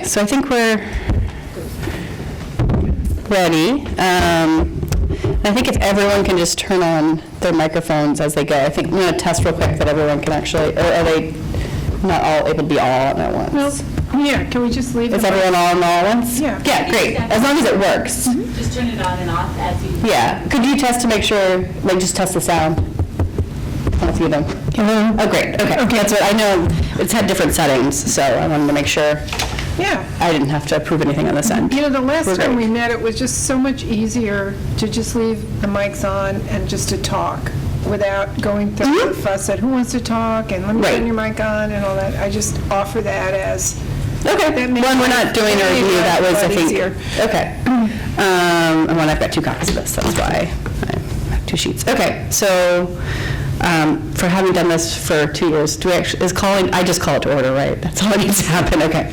so I think we're ready. I think if everyone can just turn on their microphones as they go. I think I'm going to test real quick that everyone can actually, or are they not all able to be all on at once? Well, yeah, can we just leave? Is everyone all at once? Yeah. Yeah, great. As long as it works. Mm-hmm. Just turn it on and off as you... Yeah. Could you test to make sure, like just test the sound on a few of them? Hello? Oh, great. Okay. That's what I know. It's had different settings, so I wanted to make sure Yeah. I didn't have to approve anything on this end. You know, the last We're time great. we met, it was just so much easier to just leave the mics on and just to talk without going through the fuss at who wants to talk and let me turn Right. your mic on and all that. I just offer that as... Okay. That makes One, we're not doing a life review. That was, I a lot think. easier. Okay. And one, I've got 2 copies of this. That's why I have 2 sheets. Okay. So for having done this for 2 years, do we actually, I just call it to order, right? That's all that needs to happen. Okay.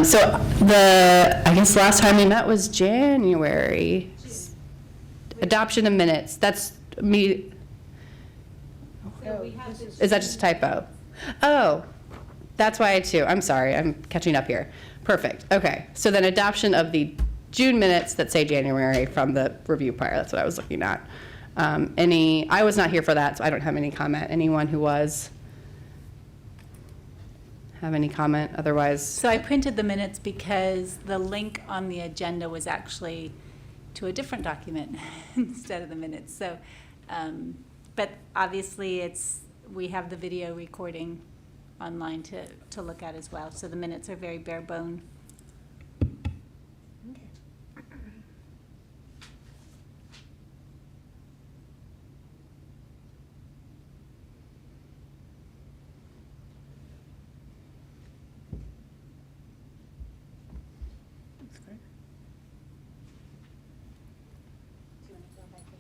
So I guess last time we met was January. Adoption of minutes. That's me. Is that just a typo? Oh. That's why I too. I'm sorry. I'm catching up here. Perfect. Okay. So then adoption of the June minutes that say January from the review prior. That's what I was looking at. I was not here for that, so I don't have any comment. Anyone who was? Have any comment? Otherwise. So I printed the minutes because the link on the agenda was actually to a different document instead of the minutes. So, but obviously we have the video recording online to look at as well. So the minutes are very bare bone. That's great. Do you want to go back to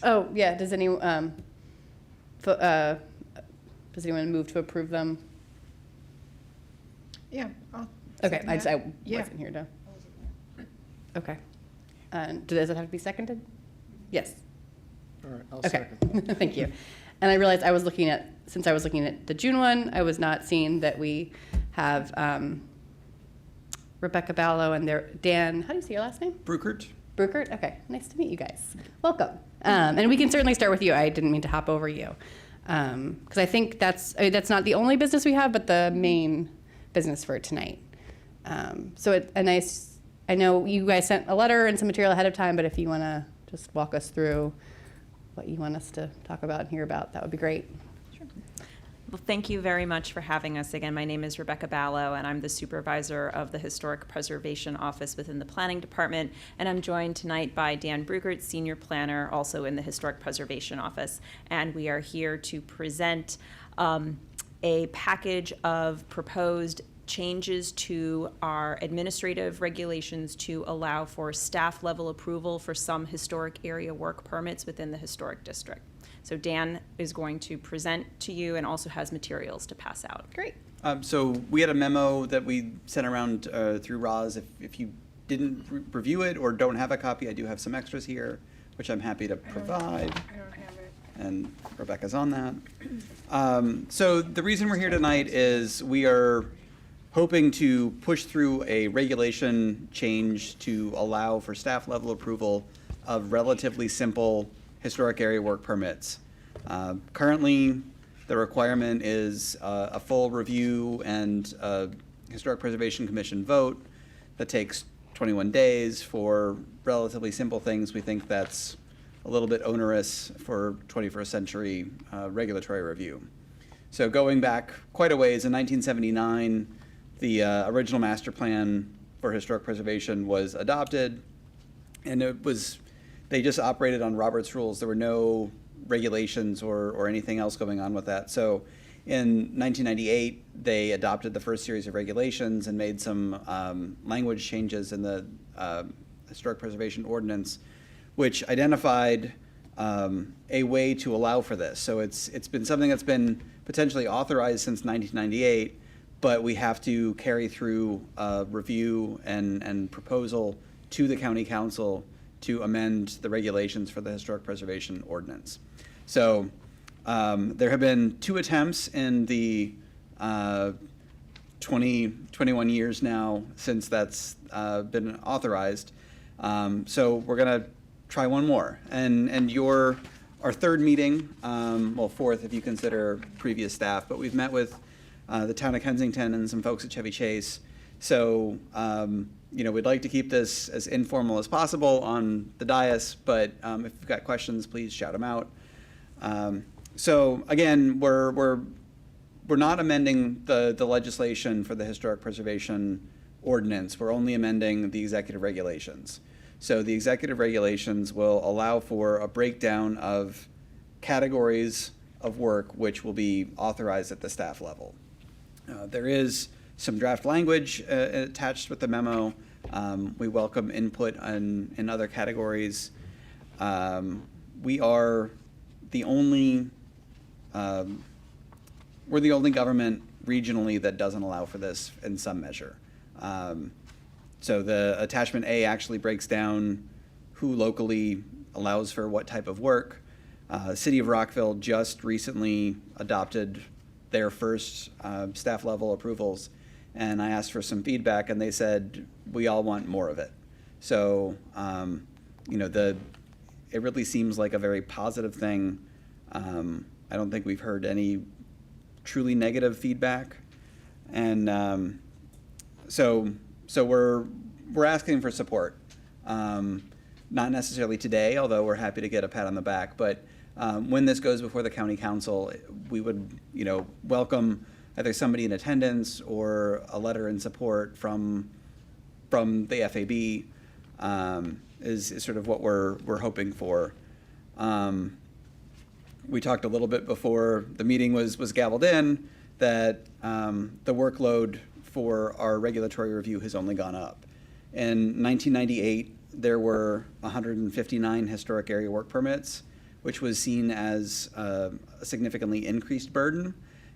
that? Oh yeah. Does anyone move to approve them? Yeah. I'll Okay. second I that. Yeah. wasn't here to. Okay. And does it have to be seconded? Yes. All right, I'll Okay, second. thank you. And I realized since I was looking at the June one, I was not seeing that we have Rebecca Ballo and Dan, how do you say your last name? Bruckert? Bruckert? Okay, nice to meet you guys. Welcome. And we can certainly start with you. I didn't mean to hop over you. Because I think that's not the only business we have, but the main business for tonight. I know you guys sent a letter and some material ahead of time, but if you want to just walk us through what you want us to talk about and hear about, that would be great. Sure. Well, thank you very much for having us again. My name is Rebecca Ballo, and I'm the supervisor of the Historic Preservation Office within the Planning Department. And I'm joined tonight by Dan Bruckert, senior planner, also in the Historic Preservation Office. And we are here to present a package of proposed changes to our administrative regulations to allow for staff level approval for some historic area work permits within the historic district. So Dan is going to present to you and also has materials to pass out. Great. So we had a memo that we sent around through Roz. If you didn't review it or don't have a copy, I do have some extras here, which I'm happy to provide. I don't have it. And Rebecca's on that. So the reason we're here tonight is we are hoping to push through a regulation change to allow for staff level approval of relatively simple historic area work permits. Currently, the requirement is a full review and a Historic Preservation Commission vote that takes 21 days for relatively simple things. We think that's a little bit onerous for 21st century regulatory review. So going back quite a ways, in 1979, the original master plan for historic preservation was adopted, and they just operated on Robert's rules. There were no regulations or anything else going on with that. So in 1998, they adopted the first series of regulations and made some language changes in the Historic Preservation Ordinance, which identified a way to allow for this. So it's been something that's been potentially authorized since 1998, but we have to carry through a review and proposal to the county council to amend the regulations for the Historic Preservation Ordinance. So there have been 2 attempts in the 21 years now since that's been authorized. So we're going to try one more. And our third meeting, well, fourth if you consider previous staff, but we've met with the town of Kensington and some folks at Chevy Chase. So, we'd like to keep this as informal as possible on the dais, but if you've got questions, please shout them out. So again, we're not amending the legislation for the historic preservation ordinance. We're only amending the executive regulations. So the executive regulations will allow for a breakdown of categories of work which will be authorized at the staff level. There is some draft language attached with the memo. We welcome input in other categories. We are the only we're the only government regionally that doesn't allow for this in some measure. So the attachment A actually breaks down who locally allows for what type of work. The City of Rockville just recently adopted their first staff level approvals, and I asked for some feedback, and they said we all want more of it. So it really seems like a very positive thing. I don't think we've heard any truly negative feedback, and so we're asking for support. Not necessarily today, although we're happy to get a pat on the back, but when this goes before the county council, we would welcome either somebody in attendance or a letter in support from the FAB. Is sort of what we're hoping for. We talked a little bit before the meeting was gavelled in that the workload for our regulatory review has only gone up. In 1998, there were 159 historic area work permits, which was seen as a significantly increased burden.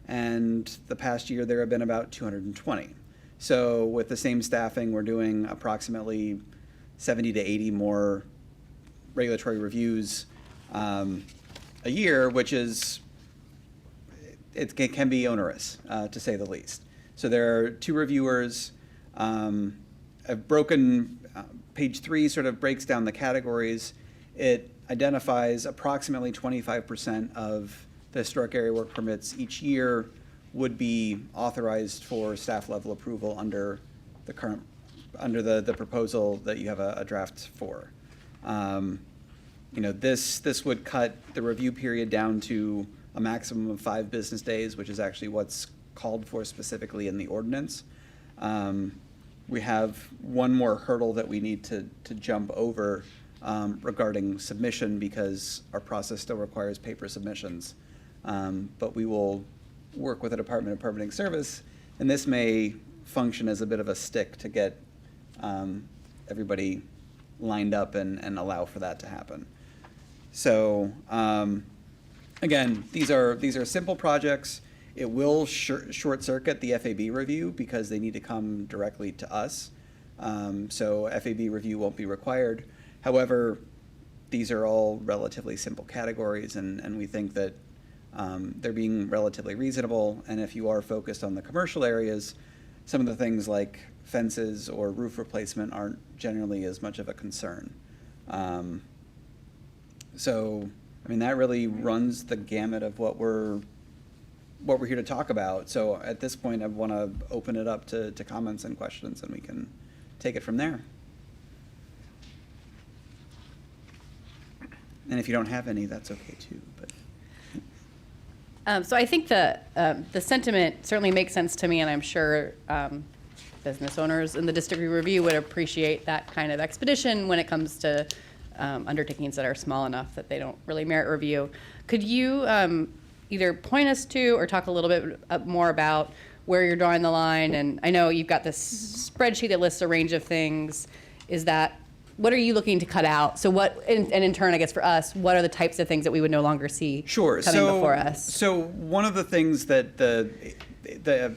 And the past year, there have been about 220. So with the same staffing, we're doing approximately 70 to 80 more regulatory reviews a year, which is, it can be onerous, to say the least. So there are 2 reviewers. I've broken, page 3 sort of breaks down the categories. It identifies approximately 25% of the historic area work permits each year would be authorized for staff level approval under the current, under the proposal that you have a draft for. This would cut the review period down to a maximum of 5 business days, which is actually what's called for specifically in the ordinance. We have one more hurdle that we need to jump over regarding submission, because our process still requires paper submissions. But we will work with the Department of Permitting Service, and this may function as a bit of a stick to get everybody lined up and allow for that to happen. So again, these are simple projects. It will short circuit the FAB review because they need to come directly to us. So FAB review won't be required. However, these are all relatively simple categories, and we think that they're being relatively reasonable. And if you are focused on the commercial areas, some of the things like fences or roof replacement aren't generally as much of a concern. So, that really runs the gamut of what we're here to talk about. So at this point, I want to open it up to comments and questions, and we can take it from there. And if you don't have any, that's okay too. But So I think the sentiment certainly makes sense to me, and I'm sure business owners in the district review would appreciate that kind of expedition when it comes to undertakings that are small enough that they don't really merit review. Could you either point us to or talk a little bit more about where you're drawing the line? And I know you've got this spreadsheet that lists a range of things. What are you looking to cut out? So and in turn, I guess for us, what are the types of things that we would no longer see coming before us? So one of the things that the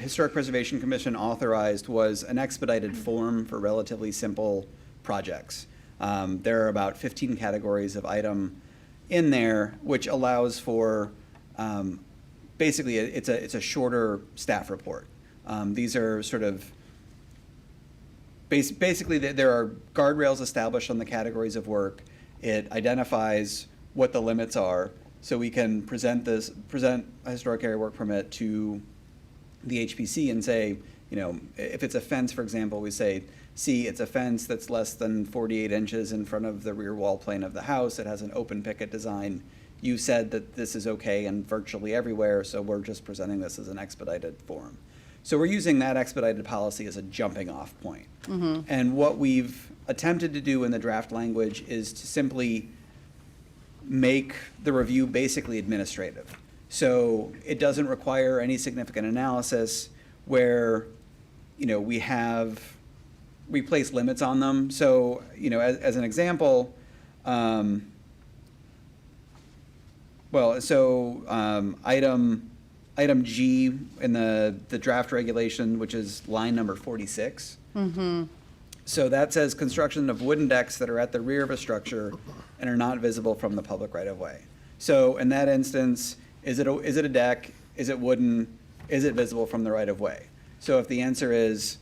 Historic Preservation Commission authorized was an expedited form for relatively simple projects. There are about 15 categories of item in there, which allows for basically it's a shorter staff report. These are sort of, basically, there are guardrails established on the categories of work. It identifies what the limits are, so we can present a historic area work permit to the HPC and say, you know, if it's a fence, for example, we say, see, it's a fence that's less than 48 inches in front of the rear wall plane of the house. It has an open picket design. You said that this is okay and virtually everywhere, so we're just presenting this as an expedited form. So we're using that expedited policy as a jumping off point. And what we've attempted to do in the draft language is to simply make the review basically administrative. So it doesn't require any significant analysis where, you know, we place limits on them. So, you know, as an example, item G in the draft regulation, which is line number 46. So that says construction of wooden decks that are at the rear of a structure and are not visible from the public right-of-way. So in that instance, is it a deck? Is it wooden? Is it visible from the right-of-way? So if the answer is,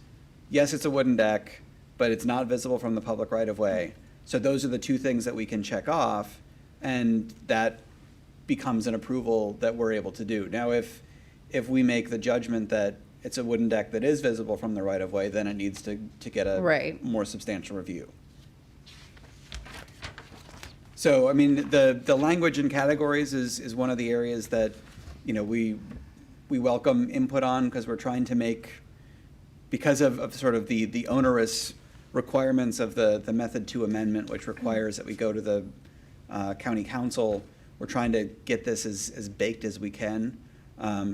yes, it's a wooden deck, but it's not visible from the public right-of-way, so those are the two things that we can check off, and that becomes an approval that we're able to do. Now, if we make the judgment that it's a wooden deck that is visible from the right-of-way, then it needs to get a more substantial review. So, I mean, the language in categories is one of the areas that, you know, we welcome input on, because we're trying to make, because of sort of the onerous requirements of the method 2 amendment, which requires that we go to the county council, we're trying to get this as baked as we can.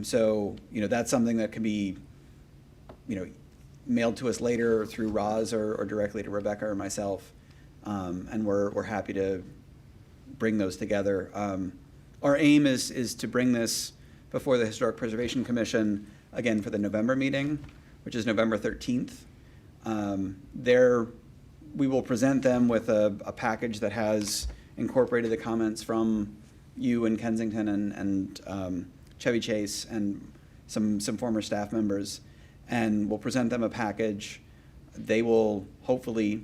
So, you know, that's something that can be, you know, mailed to us later through Roz or directly to Rebecca or myself. And we're happy to bring those together. Our aim is to bring this before the Historic Preservation Commission, again, for the November meeting, which is November 13th. There, we will present them with a package that has incorporated the comments from you and Kensington and Chevy Chase and some former staff members, and we'll present them a package. They will hopefully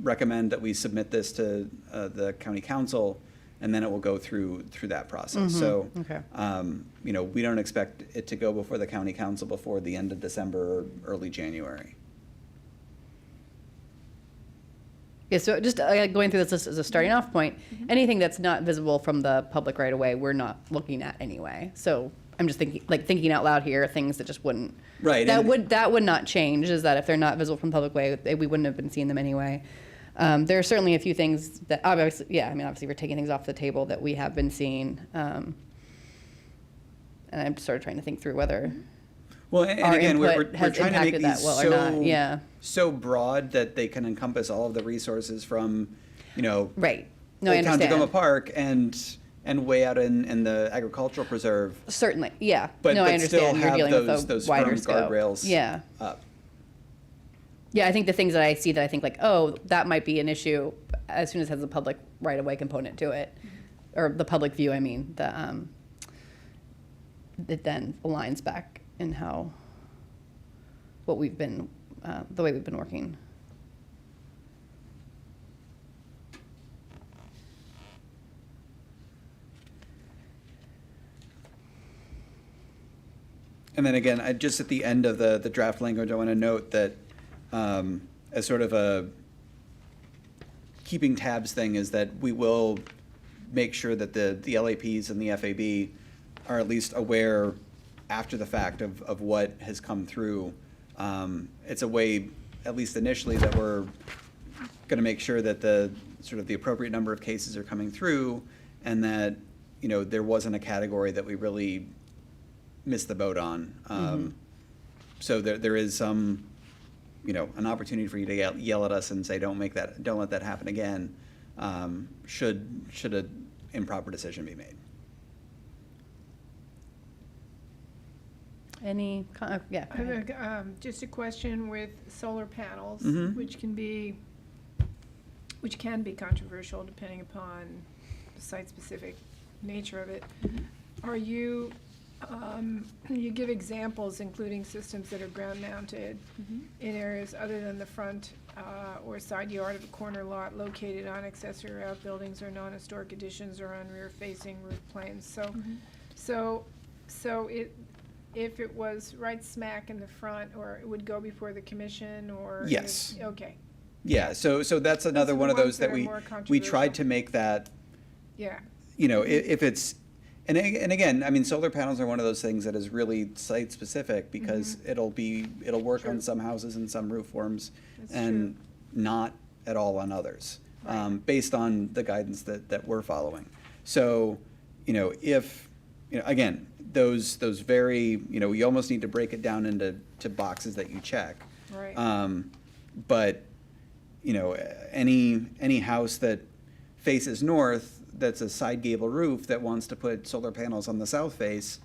recommend that we submit this to the county council, and then it will go through that process. So, you know, we don't expect it to go before the county council before the end of December or early January. Yeah, so just going through this as a starting off point, anything that's not visible from the public right away, we're not looking at anyway. So I'm just thinking out loud here, things that just wouldn't. Right. That would not change, is that if they're not visible from the public way, we wouldn't have been seeing them anyway. There are certainly a few things that obviously we're taking things off the table that we have been seeing. And I'm sort of trying to think through whether well, and our again, we're input has trying to make impacted that these well or not. Yeah. so broad that they can encompass all of the resources from, you know, Right. No, I Old Town understand. Takoma Park and way out in the agricultural preserve. Certainly, yeah. But I still understand. You're have dealing with a those wider firm scope. guardrails Yeah. up. Yeah, I think the things that I see that I think like, oh, that might be an issue as soon as it has a public right-of-way component to it, or the public view, I mean, it then aligns back in how, what we've been, the way we've been working. And then again, just at the end of the draft language, I want to note that as sort of a keeping tabs thing is that we will make sure that the LAPs and the FAB are at least aware after the fact of what has come through. It's a way, at least initially, that we're going to make sure that the appropriate number of cases are coming through, and that, you know, there wasn't a category that we really missed the boat on. So there is some, you know, an opportunity for you to yell at us and say, don't let that happen again, should an improper decision be made. Any, yeah. I have just a question with solar panels, which can be controversial depending upon the site-specific nature of it. Are you You give examples, including systems that are ground-mounted in areas other than the front or side yard of a corner lot located on accessory outbuildings or non-historic additions or on rear-facing roof planes. So if it was right smack in the front, or it would go before the commission, or? Yes. Okay, Yeah, so that's another the one of ones those that that are we, more we tried controversial. to make that, yeah. you know, if it's, and again, I mean, solar panels are one of those things that is really site-specific because it'll work on True. some houses and some roof forms That's and not at all on others, Right. based on the guidance that we're following. So, you know, if, you know, again, those very, you know, you almost need to break it down into boxes that you check. Right. But, you know, any house that faces north, that's a side gable roof that wants to put solar panels on the south face,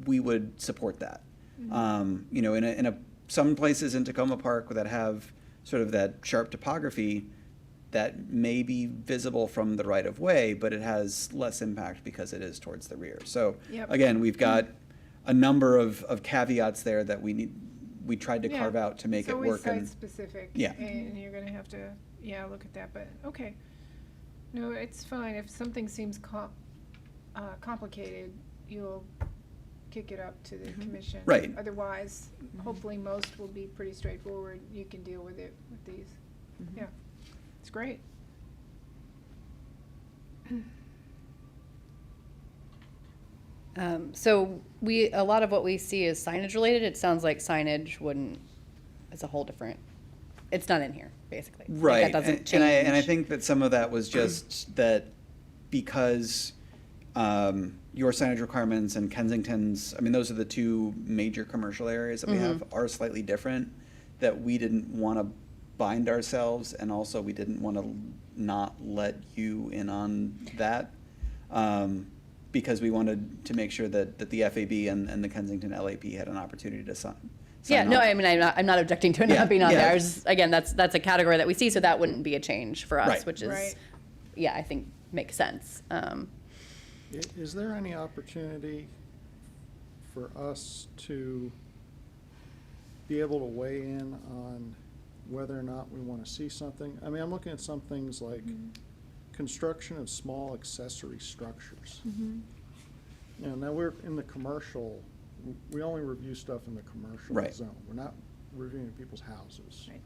we would support that. You know, some places in Takoma Park that have sort of that sharp topography, that may be visible from the right of way, but it has less impact because it is towards the rear. So Yep. again, we've got a number of caveats there that we tried to Yeah, carve out to make it work. It's always site-specific. Yeah. And you're gonna have to, look at that, but, okay. No, it's fine. If something seems complicated, you'll kick it up to the commission. Right. Otherwise, hopefully most will be pretty straightforward. You can deal with it with these. Yeah, it's great. So a lot of what we see is signage related. It sounds like signage it's a whole different, it's not in here, basically. Like, Right, that doesn't change. and I think that some of that was just that because your signage requirements and Kensington's, I mean, those are the two major commercial areas that we have, are slightly different, that we didn't want to bind ourselves, and also we didn't want to not let you in on that, because we wanted to make sure that the FAB and the Kensington LAP had an opportunity to sign. Yeah, no, off. I mean, I'm not objecting to it Yeah, not being on yeah. there. I was just, again, that's a category that we see, so that wouldn't be a change for us, Right. which is, Right. yeah, I think makes sense. Is there any opportunity for us to be able to weigh in on whether or not we want to see something? I mean, I'm looking at some things like construction of small accessory structures. You know, now we're in the commercial, we only review stuff in the commercial Right. zone. We're not reviewing people's houses. Right.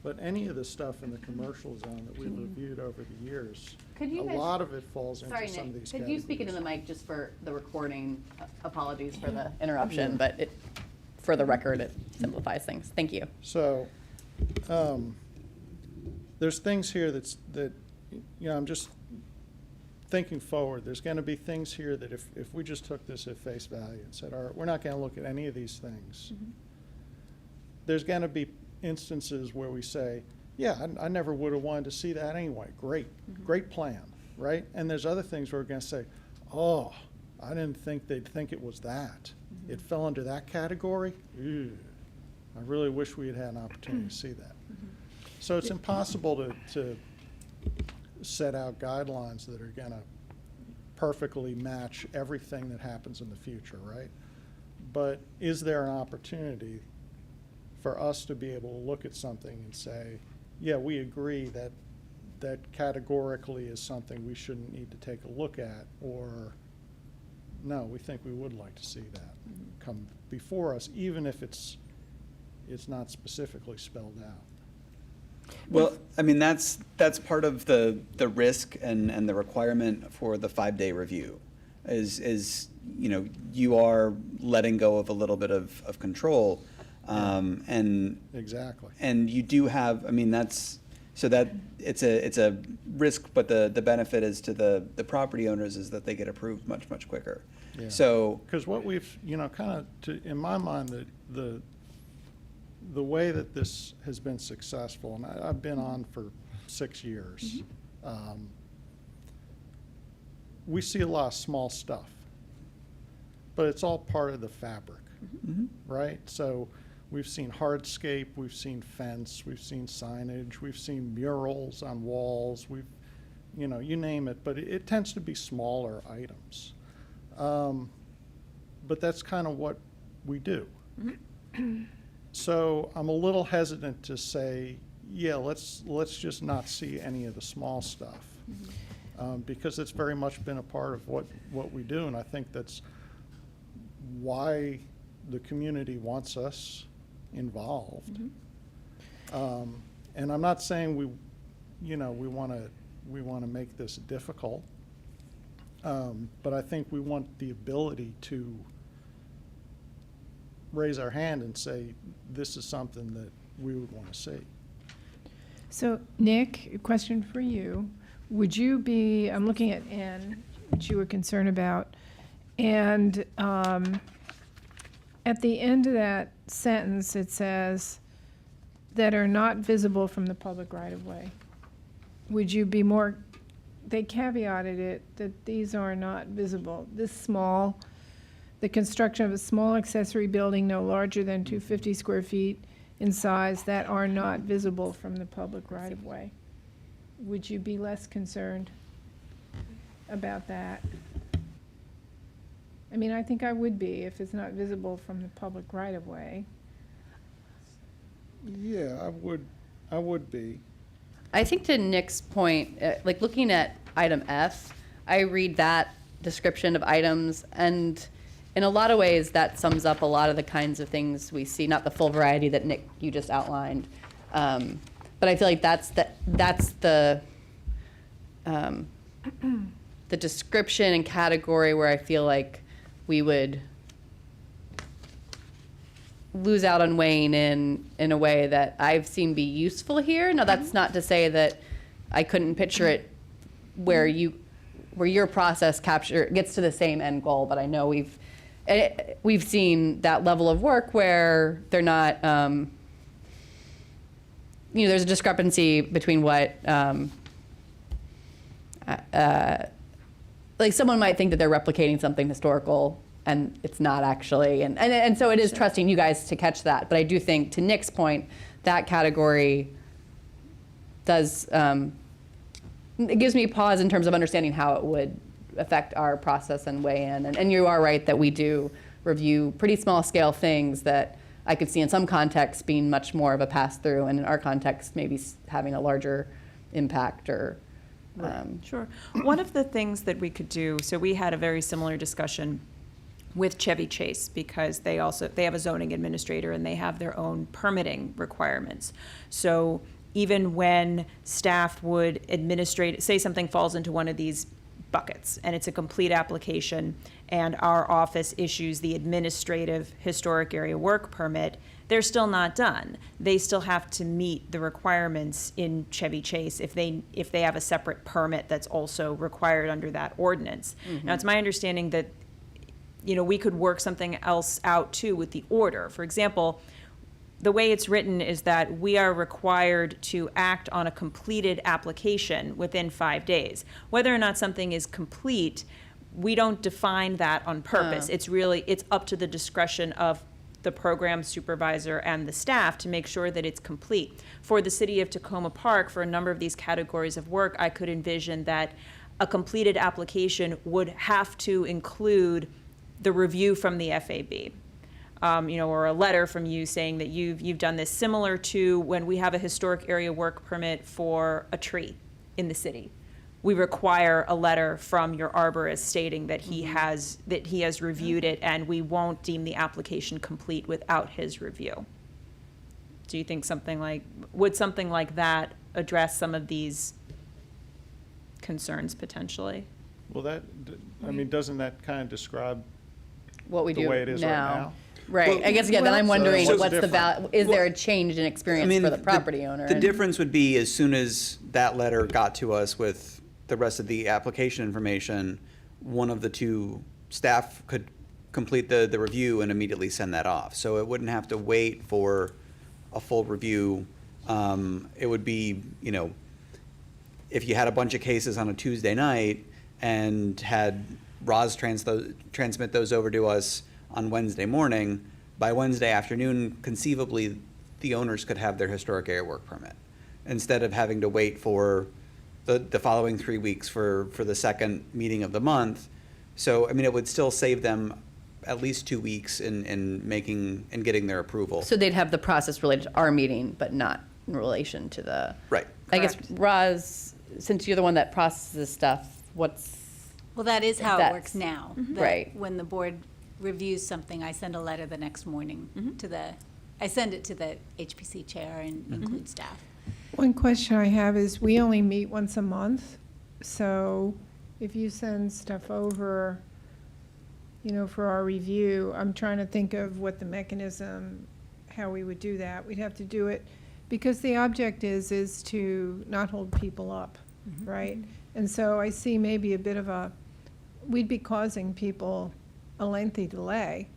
But any of the stuff in the commercial zone that we've reviewed over the years, Could you a guys- lot of it falls into Sorry, some of Nick, these could you speak into the categories. mic just for the recording? Apologies for the interruption, but for the record, it simplifies things. Thank you. So, there's things here that, you know, I'm just thinking forward. There's gonna be things here that if we just took this at face value and said, all right, we're not gonna look at any of these things. There's gonna be instances where we say, yeah, I never would have wanted to see that anyway. Great, great plan, right? And there's other things where we're gonna say, oh, I didn't think they'd think it was that. It fell into that category? Ew. I really wish we had had an opportunity to see that. So it's impossible to set out guidelines that are gonna perfectly match everything that happens in the future, right? But is there an opportunity for us to be able to look at something and say, yeah, we agree that that categorically is something we shouldn't need to take a look at, or no, we think we would like to see that come before us, even if it's not specifically spelled out. Well, I mean, that's part of the risk and the requirement for the 5-day review is, you know, you are letting go of a little bit of control. And Exactly. and you do have, I mean, so that it's a risk, but the benefit is to the property owners is that they get approved much quicker. Yeah. So, Because what we've, you know, kind of, in my mind, the way that this has been successful, and I've been on for 6 years, we see a lot of small stuff, but it's all part of the fabric, right? So we've seen hardscape, we've seen fence, we've seen signage, we've seen murals on walls, you know, you name it, but it tends to be smaller items. But that's kind of what we do. So I'm a little hesitant to say, yeah, let's just not see any of the small stuff. Because it's very much been a part of what we do, and I think that's why the community wants us involved. And I'm not saying we want to make this difficult, but I think we want the ability to raise our hand and say, this is something that we would want to see. So, Nick, a question for you. Would you be, I'm looking at N, which you were concerned about, and at the end of that sentence, it says, that are not visible from the public right-of-way. Would you be more, they caveated it that these are not visible. This small, the construction of a small accessory building no larger than 250 square feet in size that are not visible from the public right-of-way. Would you be less concerned about that? I mean, I think I would be if it's not visible from the public right-of-way. Yeah, I would be. I think to Nick's point, like looking at item F, I read that description of items, and in a lot of ways that sums up a lot of the kinds of things we see, not the full variety that Nick, you just outlined. But I feel like that's the description and category where I feel like we would lose out on weighing in a way that I've seen be useful here. Now, that's not to say that I couldn't picture it where your process gets to the same end goal, but I know we've seen that level of work where they're not, there's a discrepancy between what, like someone might think that they're replicating something historical and it's not actually, and so it is trusting you guys to catch that. But I do think, to Nick's point, that category does, it gives me pause in terms of understanding how it would affect our process and weigh in. And you are right that we do review pretty small scale things that I could see in some contexts being much more of a pass through, and in our context maybe having a larger impact or. Sure. One of the things that we could do, so we had a very similar discussion with Chevy Chase, because they have a zoning administrator and they have their own permitting requirements. So even when staff would administrate, say something falls into one of these buckets and it's a complete application and our office issues the administrative historic area work permit, they're still not done. They still have to meet the requirements in Chevy Chase if they have a separate permit that's also required under that ordinance. Mm-hmm. Now, it's my understanding that we could work something else out too with the order. For example, the way it's written is that we are required to act on a completed application within 5 days. Whether or not something is complete, we don't define that on purpose. It's up to the discretion of the program supervisor and the staff to make sure that it's complete. For the city of Takoma Park, for a number of these categories of work, I could envision that a completed application would have to include the review from the FAB. Or a letter from you saying that you've done this, similar to when we have a historic area work permit for a tree in the city. We require a letter from your arborist stating that he has reviewed it, and we won't deem the application complete without his review. Do you think would something like that address some of these concerns potentially? Well, doesn't that kind of describe what we do the way it is right now? Right. Well, I guess, then I'm wondering so what's the value, is there a change in experience for the property owner? The difference would be, as soon as that letter got to us with the rest of the application information, one of the two staff could complete the review and immediately send that off. So it wouldn't have to wait for a full review. It would be, if you had a bunch of cases on a Tuesday night and had Roz transmit those over to us on Wednesday morning, by Wednesday afternoon, conceivably, the owners could have their historic area work permit, instead of having to wait for the following 3 weeks for the second meeting of the month. So, I mean, it would still save them at least 2 weeks in making, and getting their approval. So they'd have the process related to our meeting, but not in relation to the. Right. I guess, Correct. Roz, since you're the one that processes stuff, what's, Well, that is how it That's- works now. that Right. When the board reviews something, I send a letter the next morning to I send it to the HPC chair and include staff. One question I have is, we only meet once a month, so if you send stuff over, for our review, I'm trying to think of what the mechanism, how we would do that. We'd have to do it, because the object is to not hold people up, right? And so I see maybe a bit of we'd be causing people a lengthy delay,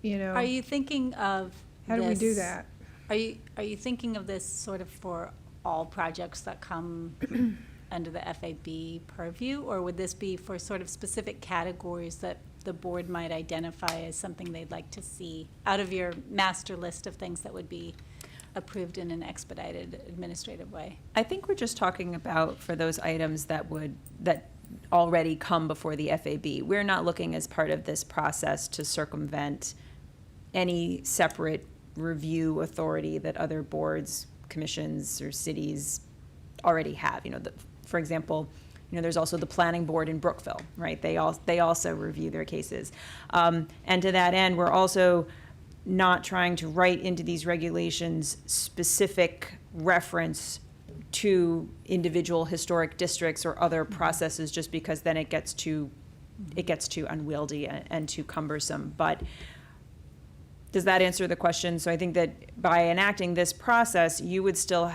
Are you thinking of How do we do this- that? Are you thinking of this sort of for all projects that come under the FAB purview? Or would this be for sort of specific categories that the board might identify as something they'd like to see out of your master list of things that would be approved in an expedited administrative way? I think we're just talking about for those items that already come before the FAB. We're not looking as part of this process to circumvent any separate review authority that other boards, commissions, or cities already have. For example, there's also the planning board in Brookville, right? They also review their cases. And to that end, we're also not trying to write into these regulations specific reference to individual historic districts or other processes, just because then it gets too unwieldy and too cumbersome. But does that answer the question? So I think that by enacting this process, you would still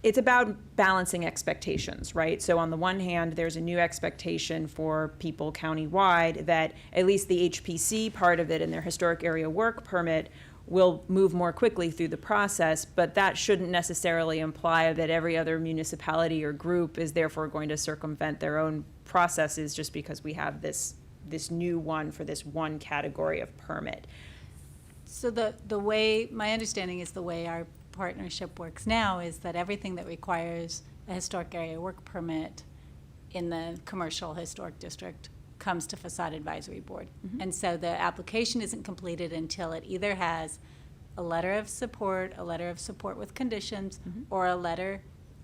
it's about balancing expectations, right? So on the one hand, there's a new expectation for people countywide that at least the HPC part of it in their historic area work permit will move more quickly through the process, but that shouldn't necessarily imply that every other municipality or group is therefore going to circumvent their own processes just because we have this new one for this one category of permit. So the way, my understanding is the way our partnership works now is that everything that requires a historic area work permit in the commercial historic district comes to Facade Advisory Board. And so the application isn't completed until it either has a letter of support with conditions, or a letter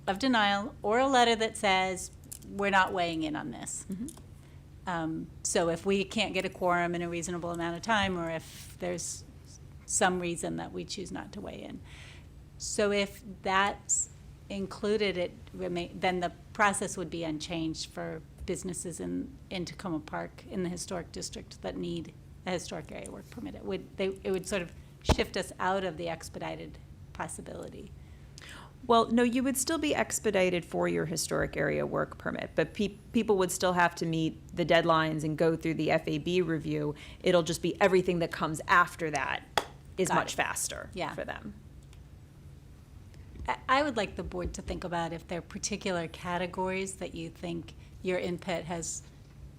of denial, or a letter that says, we're not weighing in on this. So if we can't get a quorum in a reasonable amount of time, or if there's some reason that we choose not to weigh in. So if that's included, then the process would be unchanged for businesses in Takoma Park in the historic district that need a historic area work permit. It would sort of shift us out of the expedited possibility. Well, no, you would still be expedited for your historic area work permit, but people would still have to meet the deadlines and go through the FAB review. It'll just be everything that comes after that is Got much it. faster Yeah. for them. I would like the board to think about if there are particular categories that you think your input has,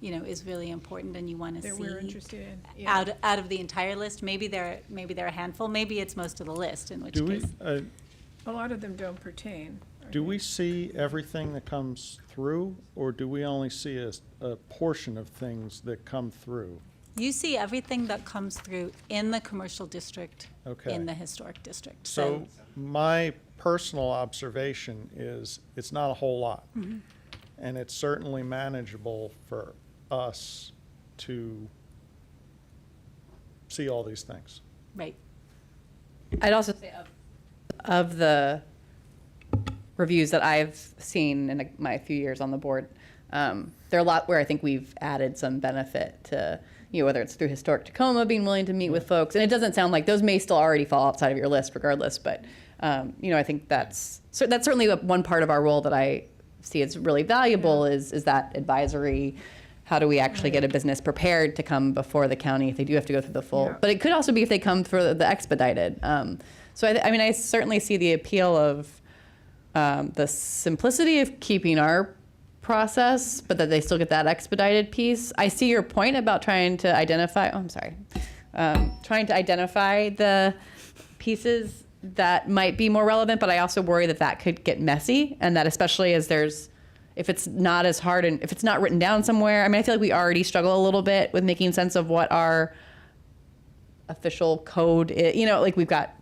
is really important and you want to see. That we're interested in, yeah. Out of the entire list. Maybe there are a handful, maybe it's most of the list, in which Do we, case. A lot of them don't pertain. do we see everything that comes through, or do we only see a portion of things that come through? You see everything that comes through in the commercial district, Okay. in the historic district. So my personal observation is it's not a whole lot. And it's certainly manageable for us to see all these things. Right. I'd also say of the reviews that I've seen in my few years on the board, there are a lot where I think we've added some benefit to, whether it's through Historic Takoma being willing to meet with folks. And it doesn't sound like those may still already fall outside of your list regardless, but, I think that's certainly one part of our role that I see as really valuable is that advisory. How do we actually get a business prepared to come before the county if they do have to go through the full? Yeah. But it could also be if they come for the expedited. So I certainly see the appeal of the simplicity of keeping our process, but that they still get that expedited piece. I see your point about trying to identify. Oh, I'm sorry. Trying to identify the pieces that might be more relevant, but I also worry that could get messy, and that especially as there's if it's not as hard and if it's not written down somewhere, I mean, I feel like we already struggle a little bit with making sense of what our official code is. You know, like we've got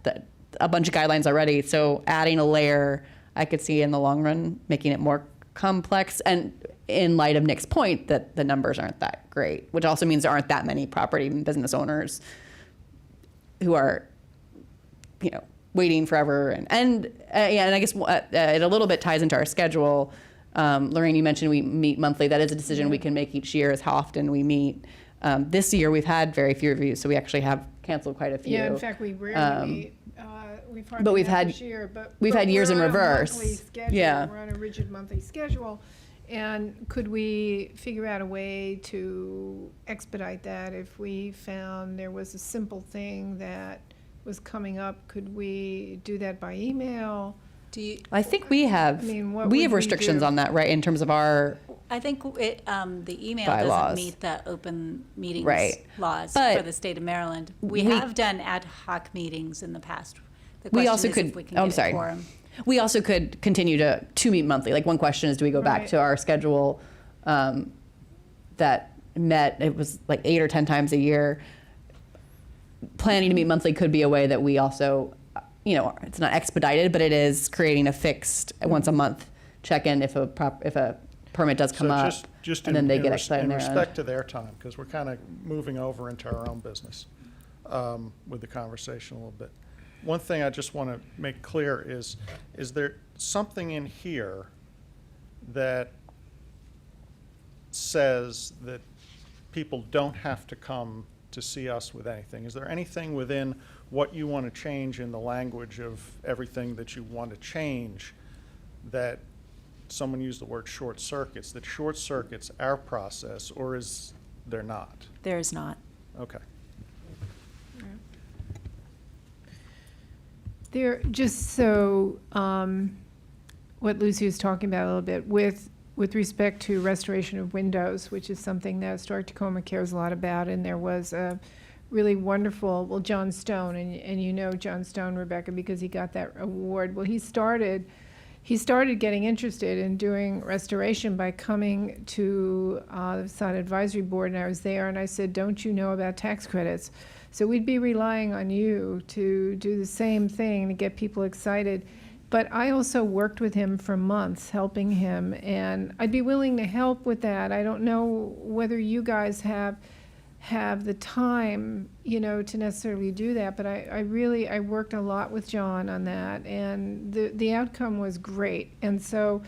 a bunch of guidelines already. So adding a layer, I could see in the long run making it more complex. And in light of Nick's point that the numbers aren't that great, which also means there aren't that many property and business owners who are, you know, waiting forever. And I guess it a little bit ties into our schedule. Lorraine, you mentioned we meet monthly. That is a decision we can make each year, is how often we meet. This year we've had very few reviews, so we actually have canceled quite a few. Yeah, in fact, we rarely meet. but we've had this year, but years in we're on a reverse. monthly schedule. Yeah. We're on a rigid monthly schedule. And could we figure out a way to expedite that if we found there was a simple thing that was coming up? Could we do that by email? Do you, I think we have I mean, what we would have we restrictions do? on that, right? In terms of our I think the email Bylaws. doesn't meet the open meetings Right. laws But for the state of Maryland. We we- have done ad hoc meetings in the past. The we question also is could. if we can Oh, I'm get a sorry. quorum. We also could continue to meet monthly. Like one question is, do we go back Right. to our schedule that met? It was like 8 or 10 times a year. Planning to meet monthly could be a way that we also, you know, it's not expedited, but it is creating a fixed once a month check-in if a permit does come So up, just and then they in get expedited in on their respect end. to their time, because we're kind of moving over into our own business with the conversation a little bit. One thing I just want to make clear is there something in here that says that people don't have to come to see us with anything? Is there anything within what you want to change in the language of everything that you want to change that someone used the word short circuits, that short circuits our process, or is there not? There is not. Okay. There, just so, what Lucy was talking about a little bit, with respect to restoration of windows, which is something that Historic Tacoma cares a lot about, and there was a really wonderful, well, John Stone, and you know John Stone, Rebecca, because he got that award. Well, he started getting interested in doing restoration by coming to the Facade Advisory Board, and I was there, and I said, don't you know about tax credits? So we'd be relying on you to do the same thing to get people excited. But I also worked with him for months, helping him, and I'd be willing to help with that. I don't know whether you guys have the time, you know, to necessarily do that, but I worked a lot with John on that, and the outcome was great. And so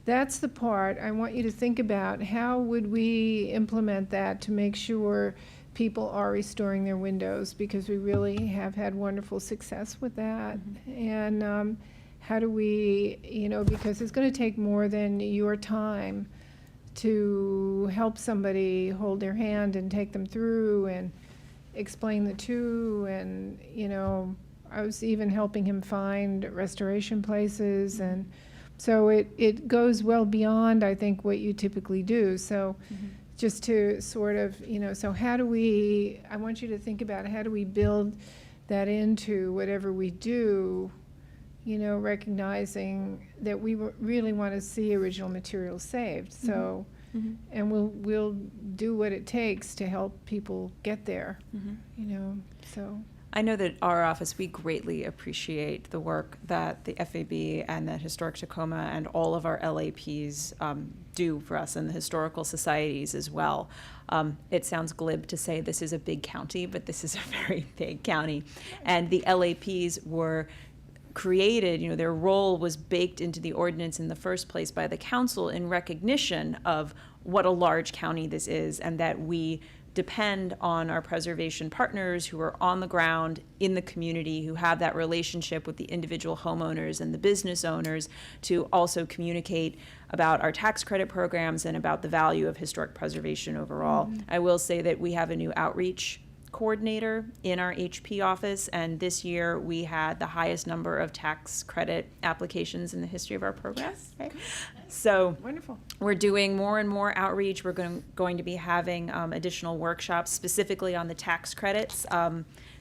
that's the part I want you to think about. How would we implement that to make sure people are restoring their windows, because we really have had wonderful success with that. And how do we, you know, because it's going to take more than your time to help somebody hold their hand and take them through and explain the two. And, you know, I was even helping him find restoration places, and so it goes well beyond, I think, what you typically do. So just to sort of, you know, so how do we, I want you to think about how do we build that into whatever we do, you know, recognizing that we really want to see original materials saved. So, and we'll do what it takes to help people get there, you know, so. I know that our office, we greatly appreciate the work that the FAB and the Historic Tacoma and all of our LAPs do for us, and the historical societies as well. It sounds glib to say this is a big county, but this is a very big county. And the LAPs were created, you know, their role was baked into the ordinance in the first place by the council in recognition of what a large county this is, and that we depend on our preservation partners who are on the ground in the community, who have that relationship with the individual homeowners and the business owners, to also communicate about our tax credit programs and about the value of historic preservation overall. I will say that we have a new outreach coordinator in our HP office, and this year we had the highest number of tax credit applications in the history of our program. Right? So Wonderful. we're doing more and more outreach. We're going to be having additional workshops specifically on the tax credits.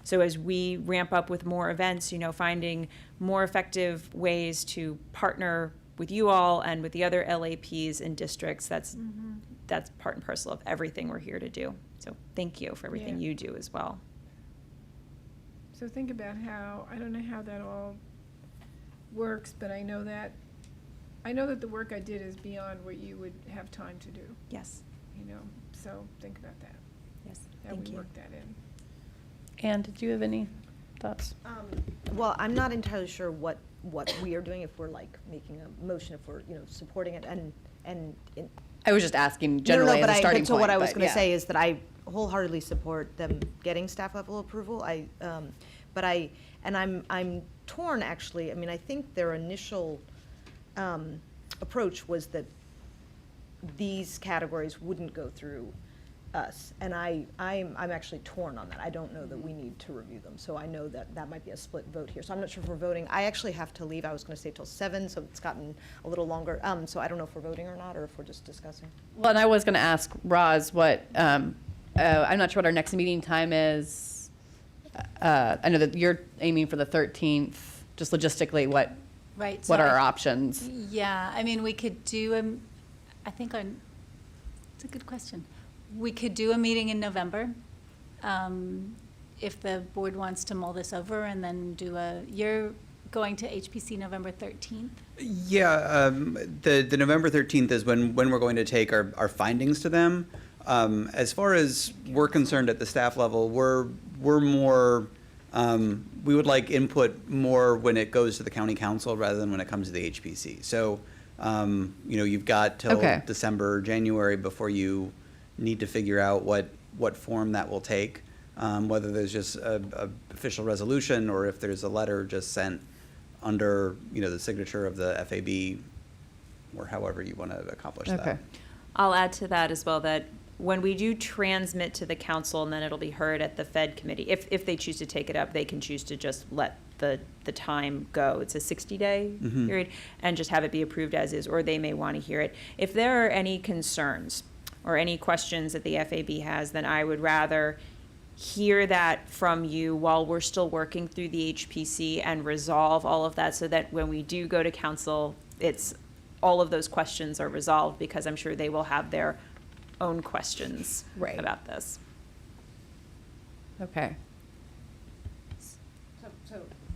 So as we ramp up with more events, you know, finding more effective ways to partner with you all and with the other LAPs and districts. That's part and parcel of everything we're here to do. So thank you for everything Yeah. you do as well. So think about how, I don't know how that all works, but I know that the work I did is beyond what you would have time to do, Yes, so think about that, yes, how thank we you. work that in. Anne, did you have any thoughts? Well, I'm not entirely sure what we are doing, if we're like making a motion, if we're, supporting it, and. I was just asking No, generally but as a starting point. So what I was but gonna yeah. say is that I wholeheartedly support them getting staff level approval. I'm torn, actually. I mean, I think their initial, approach was that these categories wouldn't go through us. And I'm actually torn on that. I don't know that we need to review them. So I know that that might be a split vote here. So I'm not sure if we're voting. I actually have to leave. I was gonna stay till 7, so it's gotten a little longer. So I don't know if we're voting or not, or if we're just discussing. Well, and I was going to ask Roz what, I'm not sure what our next meeting time is. I know that you're aiming for the 13th, just logistically, what Right. so are our I- options? Yeah, I mean, we could do, I think it's a good question. We could do a meeting in November, if the board wants to mull this over and then you're going to HPC November 13th? Yeah, the November 13th is when we're going to take our findings to them. As far as we're concerned at the staff level, we're more, we would like input more when it goes to the county council rather than when it comes to the HPC. So, you've got till Okay. December, January before you need to figure out what form that will take, whether there's just a official resolution or if there's a letter just sent under, the signature of the FAB or however you want to accomplish that. Okay. I'll add to that as well that when we do transmit to the council and then it'll be heard at the Fed committee, if they choose to take it up, they can choose to just let the time go. It's a 60-day period and just have it be approved as is, or they may want to hear it. If there are any concerns or any questions that the FAB has, then I would rather hear that from you while we're still working through the HPC and resolve all of that so that when we do go to council, all of those questions are resolved, because I'm sure they will have their own questions Right. about this. Okay.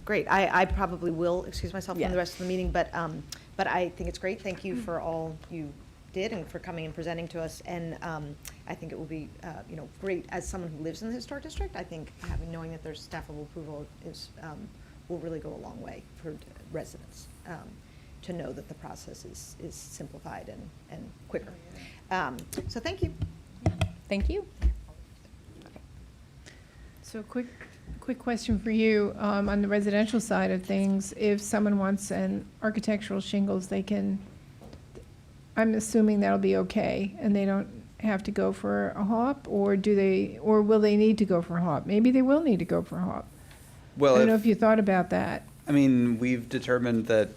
Great. I probably will excuse myself Yeah. from the rest of the meeting, but I think it's great. Thank you for all you did and for coming and presenting to us. And I think it will be, great as someone who lives in the historic district. I think knowing that there's staff level approval will really go a long way for residents to know that the process is simplified and quicker. So thank you. Thank you. So quick question for you, on the residential side of things, if someone wants an architectural shingles, I'm assuming that'll be okay, and they don't have to go for a HOP, or will they need to go for a HOP? Maybe they will need to go for a HOP. I Well, don't know if you thought about that. I mean, we've determined that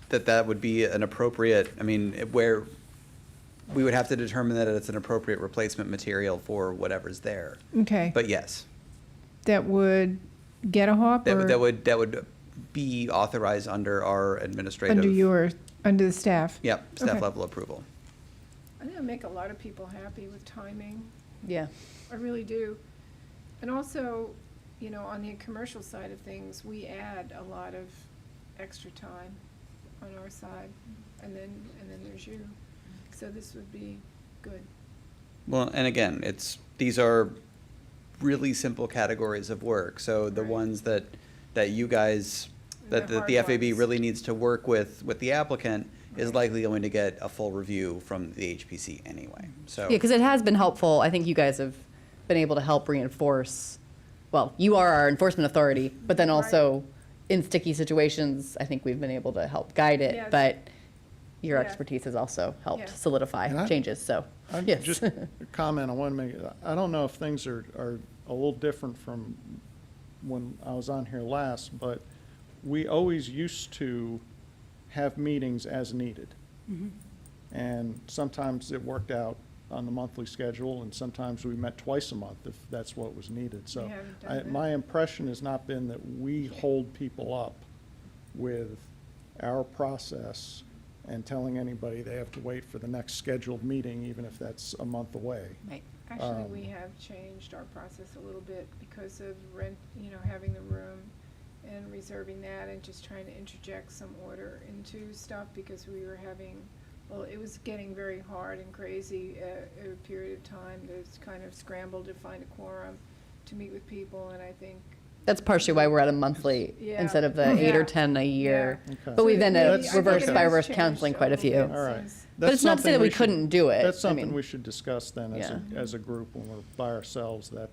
that would be an appropriate, where we would have to determine that it's an appropriate replacement material for whatever's there. Okay, But yes, that would get a HOP, or that would be authorized under our administrative. under the staff? Yep, staff Okay. level approval. I think it'll make a lot of people happy with timing. Yeah. I really do. And also, on the commercial side of things, we add a lot of extra time on our side, and then there's you. So this would be good. Well, and again, these are really simple categories of work. So the Right. ones that you guys, that The the hard FAB ones. really needs to work with the applicant is Right. likely going to get a full review from the HPC anyway, so. Yeah, because it has been helpful. I think you guys have been able to help reinforce, well, you are our enforcement authority, but then also in sticky situations, I think we've been able to help guide it, Yes. but your Yeah. expertise has also helped Yeah. solidify And changes, so, yes. Just a comment I want to make. I don't know if things are a little different from when I was on here last, but we always used to have meetings as needed. And sometimes it worked out on the monthly schedule, and sometimes we met twice a month if that's what was needed. So We haven't done that. my impression has not been that we hold people up with our process and telling anybody they have to wait for the next scheduled meeting, even if that's a month away. Right. Actually, we have changed our process a little bit because of rent, having the room and reserving that and just trying to interject some order into stuff because we were having, well, it was getting very hard and crazy a period of time to kind of scramble to find a quorum to meet with people, and I think That's partially why we're at a monthly Yeah. instead of the 8 or Yeah. 10 a year. Okay. But we then That's- reverse okay. by reverse Changed counseling quite a few. little bit All right. since- But it's not to say that we couldn't do it. That's I something mean- we should discuss then Yeah. as a group when we're by ourselves, that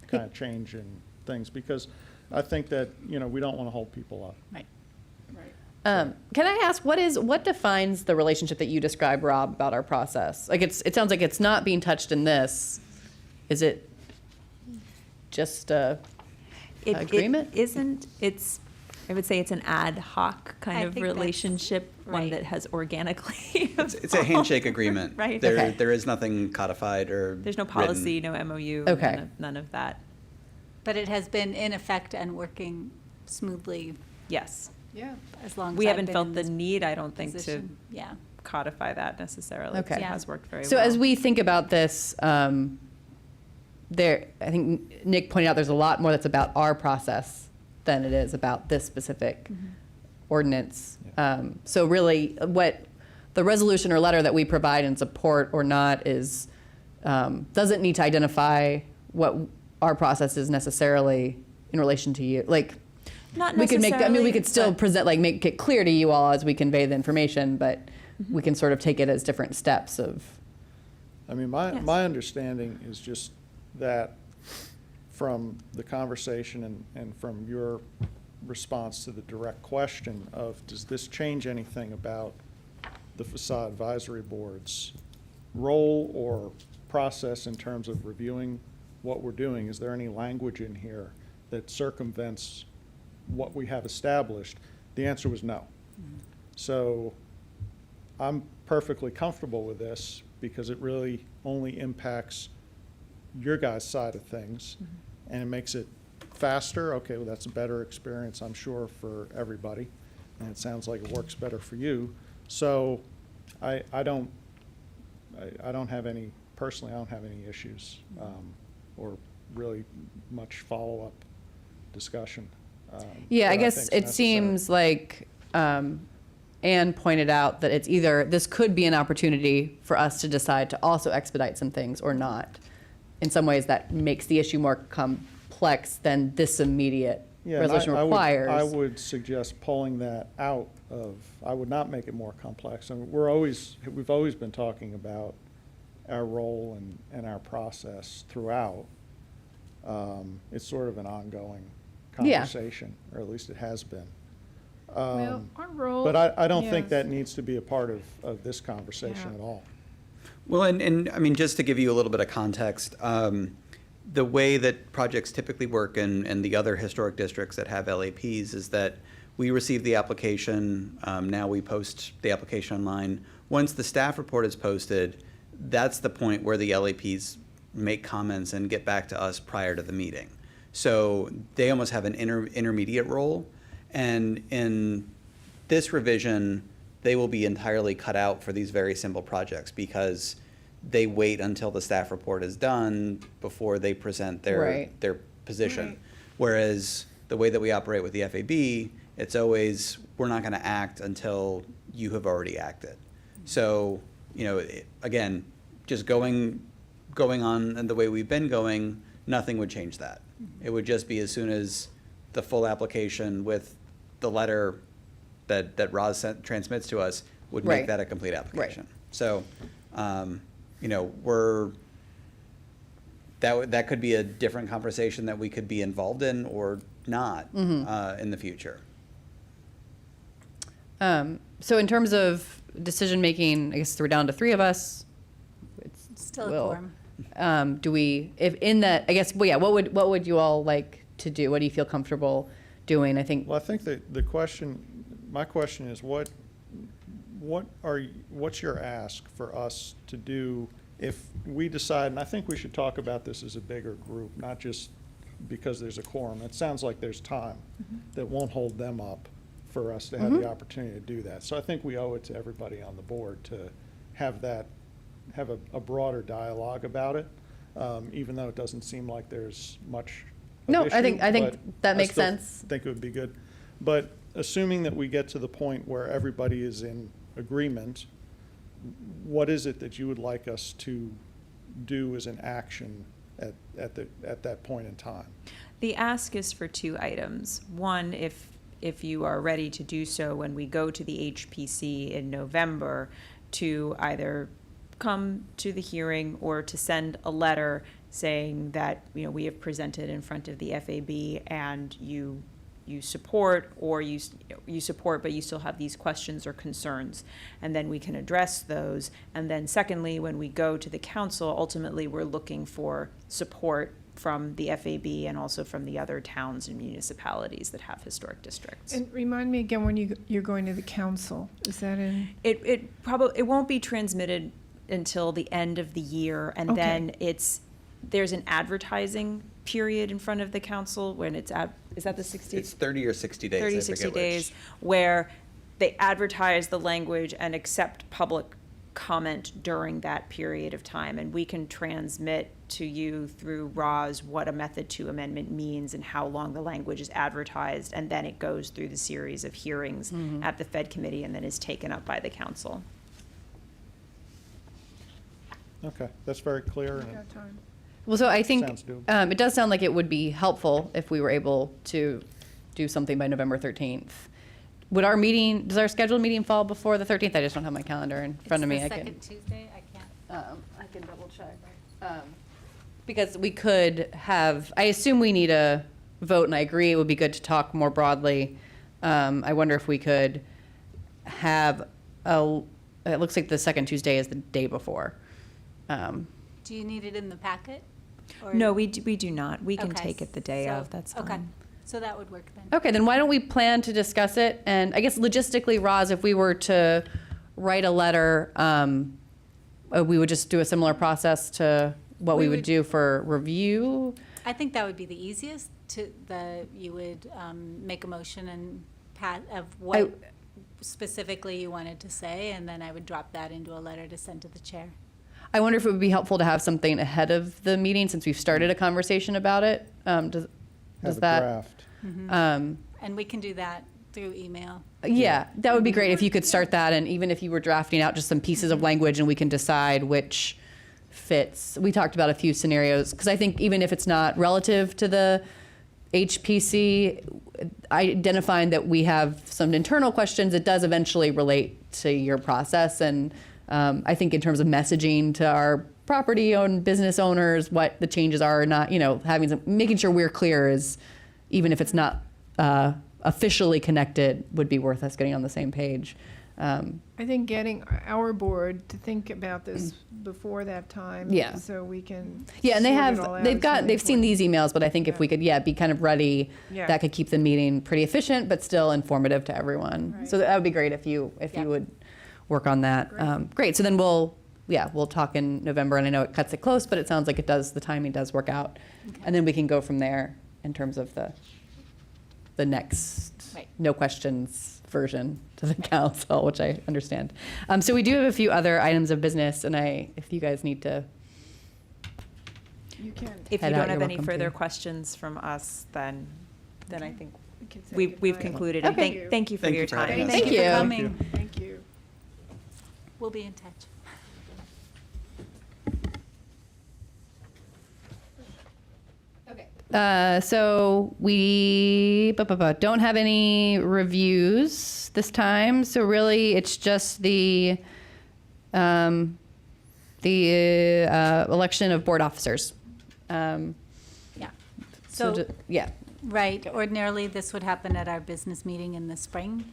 kind of change in things. Because I think that, we don't want to hold people up. Right. Right. Can I ask, what defines the relationship that you describe, Rob, about our process? Like, it sounds like it's not being touched in this. Is it just agreement? It isn't, I would say it's an ad hoc I kind of think that's relationship, one right. that has organically. It's a handshake agreement. Right. There, Okay. there is nothing codified or There's no written. policy, no MOU, Okay. none of that. But it has been in effect and working smoothly Yes. Yeah. as long as We I've haven't been felt in the this need, I don't think, to position. Yeah. codify that necessarily. 'cause Okay. It has worked very well. So as we think about this, I think Nick pointed out there's a lot more that's about our process than it is about this specific ordinance. So really, what the resolution or letter that we provide in support or not is, doesn't need to identify what our process is necessarily in relation to you. Like, Not we could make, I mean, we could still but- present, like, make it clear to you all as we convey the information, but we can sort of take it as different steps of. I mean, Yes. my understanding is just that from the conversation and from your response to the direct question of, does this change anything about the Facade Advisory Board's role or process in terms of reviewing what we're doing? Is there any language in here that circumvents what we have established? The answer was no. So I'm perfectly comfortable with this because it really only impacts your guys' side of things, and it makes it faster. Okay, well, that's a better experience, I'm sure, for everybody, and it sounds like it works better for you. So I don't have any, personally, I don't have any issues or really much follow-up discussion. Yeah, I that guess think's it necessary. seems like Anne pointed out that it's either, this could be an opportunity for us to decide to also expedite some things or not. In some ways, that makes the issue more complex than this immediate Yeah, and resolution requires. I would suggest pulling that out of, I would not make it more complex. I mean, we've always been talking about our role and our process throughout. It's sort of an ongoing Yeah. conversation, or at least it has been. Well, our role. But I don't think yes. that needs to be a part of this conversation Yeah. at all. Well, and I mean, just to give you a little bit of context, the way that projects typically work in the other historic districts that have LAPs is that we receive the application, now we post the application online. Once the staff report is posted, that's the point where the LAPs make comments and get back to us prior to the meeting. So they almost have an intermediate role. And in this revision, they will be entirely cut out for these very simple projects because they wait until the staff report is done before they present Right. their position. Right. Whereas the way that we operate with the FAB, it's always, we're not going to act until you have already acted. So, again, just going on and the way we've been going, nothing would change that. It would just be as soon as the full application with the letter that Roz transmits to us would make Right. that a complete application. Right. So, that could be a different conversation that we could be involved in or not in the future. So in terms of decision-making, I guess we're down to 3 of us. It's Still a Will. quorum. Do we, if in that, I guess, well, yeah, what would you all like to do? What do you feel comfortable doing? I think, Well, I think my question is, what's your ask for us to do if we decide, and I think we should talk about this as a bigger group, not just because there's a quorum. It sounds like there's time that won't hold them up for us to have the opportunity to do that. So I think we owe it to everybody on the board to have a broader dialogue about it, even though it doesn't seem like there's much of No, issue, I think but that makes I still sense. think it would be good. But assuming that we get to the point where everybody is in agreement, what is it that you would like us to do as an action at that point in time? The ask is for 2 items. One, if you are ready to do so when we go to the HPC in November, to either come to the hearing or to send a letter saying that, we have presented in front of the FAB and you support, or you support, but you still have these questions or concerns, and then we can address those. And then secondly, when we go to the council, ultimately, we're looking for support from the FAB and also from the other towns and municipalities that have historic districts. And remind me again when you're going to the council. Is that in? It won't be transmitted until the end of the year, and Okay. then there's an advertising period in front of the council when is that the 60? It's 30 or 60 days. 30, I 60 forget days, which. where they advertise the language and accept public comment during that period of time. And we can transmit to you through RAWS what a method 2 amendment means and how long the language is advertised. And then it goes through the series of hearings at the Fed committee and then is taken up by the council. Okay, that's very clear. We've And got time. Well, so I think Sounds doable. it does sound like it would be helpful if we were able to do something by November 13th. Does our scheduled meeting fall before the 13th? I just don't have my calendar in front of me. It's I the can- second Tuesday, I can't. I can double check. Because we could have, I assume we need a vote, and I agree it would be good to talk more broadly. I wonder if we could have it looks like the second Tuesday is the day before. Do you need it in the packet? Or- No, we do not. We can Okay, take it the day so- of, that's fine. Okay, so that would work then. Okay, then why don't we plan to discuss it? And I guess logistically, Roz, if we were to write a letter, we would just do a similar process to what we We would would- do for review? I think that would be the easiest you would make a motion and of what specifically you wanted to say, and then I would drop that into a letter to send to the chair. I wonder if it would be helpful to have something ahead of the meeting since we've started a conversation about it. Does have a that? draft. And we can do that through email. Yeah, that would be great if you could start that, and even if you were drafting out just some pieces of language and we can decide which fits. We talked about a few scenarios, because I think even if it's not relative to the HPC, identifying that we have some internal questions, it does eventually relate to your process. And I think in terms of messaging to our property-owned business owners, what the changes are or not, making sure we're clear is, even if it's not officially connected, would be worth us getting on the same page. I think getting our board to think about this before that time. Yeah. So we can. Yeah, and sort it all out is really they've seen important. these emails, but I think if we could, be kind of ready, Yeah. that could keep the meeting pretty efficient, but still informative to everyone. Right. So that would be great if you Yeah. would work on that. Great, so then we'll talk in November, and I know it cuts it close, but it sounds like the timing does work out. And then we can go from there in terms of the next, Right. no questions version to the council, which I understand. So we do have a few other items of business, and if you guys need to You can. If you Head out, don't have you're any welcome further to. questions from us, then I think We can say we've goodnight. concluded. And Okay. thank you for Thank your you for having time. us. Thank for you. coming. Thank you. We'll be in touch. So we don't have any reviews this time. So really, it's just the election of board officers. Yeah. So, So, yeah. right, ordinarily, this would happen at our business meeting in the spring.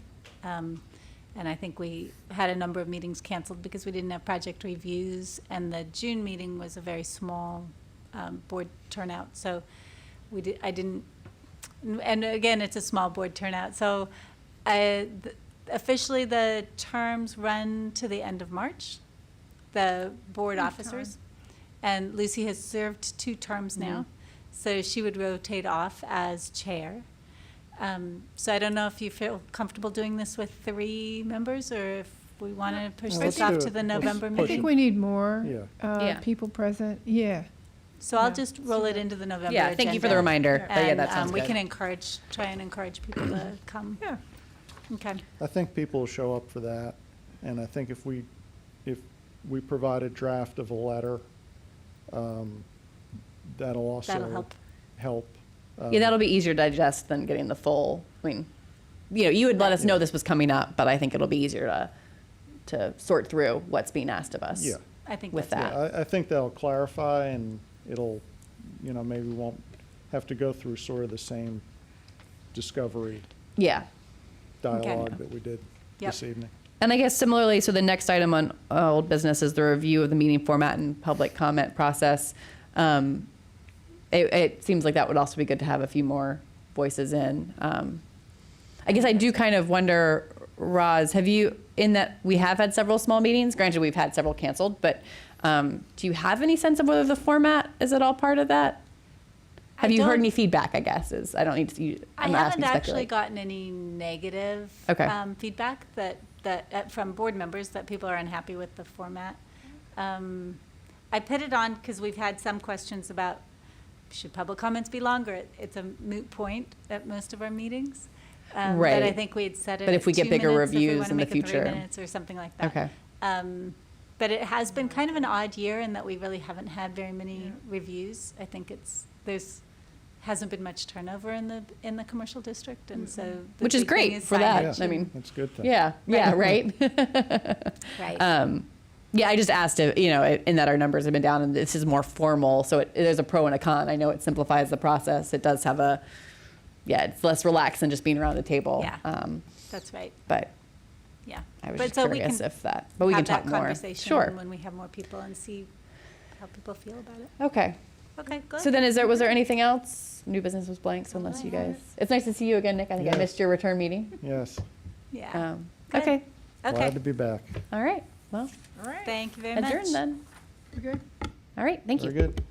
And I think we had a number of meetings canceled because we didn't have project reviews. And the June meeting was a very small board turnout. So I didn't, and again, it's a small board turnout. So officially, the terms run to the end of March, the board Good officers. And Lucy has served 2 terms now. So she would rotate off as chair. So I don't know if you feel comfortable doing this with 3 members, or if we want to push No, this let's off do to it. the Let's November push I it. think meeting. we need more Yeah. people present, yeah. So I'll Yeah. just roll it into the November Yeah, thank you for the agenda. reminder. But yeah, And that sounds we good. can try and encourage people to come. Yeah. Okay. I think people will show up for that, and I think if we provide a draft of a letter, that'll also That'll help. help. Yeah, that'll be easier to digest than getting the full, I mean, you would let us know this was coming up, but I think it'll be easier to sort through what's being asked of us. Yeah. I think With that's that. Yeah, I think that'll clarify, and it'll, maybe we won't have to go through sort of the same discovery Yeah. dialogue that we did Yep. this evening. And I guess similarly, so the next item on old business is the review of the meeting format and public comment process. It seems like that would also be good to have a few more voices in. I guess I do kind of wonder, Roz, in that we have had several small meetings, granted we've had several canceled, but do you have any sense of whether the format is at all part of that? Have you heard don't- any feedback, I guess, I I'm haven't asking to actually speculate. gotten any negative Okay. feedback from board members that people are unhappy with the format. I put it on because we've had some questions about, should public comments be longer? It's a moot point at most of our meetings. But I Right. think we had set it But if at we get 2 bigger minutes, if we reviews wanna in the make it 3 future. minutes or something like that. Okay. But it has been kind of an odd year in that we really haven't had very many reviews. I think hasn't been much turnover in the commercial district, and so. the Which is big thing great for that. signage I and- mean, That's a good thing. Yeah, right. Right. Yeah, I just asked if, in that our numbers have been down and this is more formal, so there's a pro and a con. I know it simplifies the process. It does have it's less relaxed than just being around the table. Yeah. That's right, But yeah. I was But just so we curious can but we can have talk that more. conversation Sure. when we have more people and see how people feel about it. Okay. Okay, good. So then was there anything else? New business was blank, so unless you guys, it's nice to see you again, Nick. I think I Yes. missed your return meeting. Yes, Yeah. Good. Okay. glad Okay, to be back. All right. Well, All right. thank you very much. adjourn then. We're good? All right. Thank you. Very good.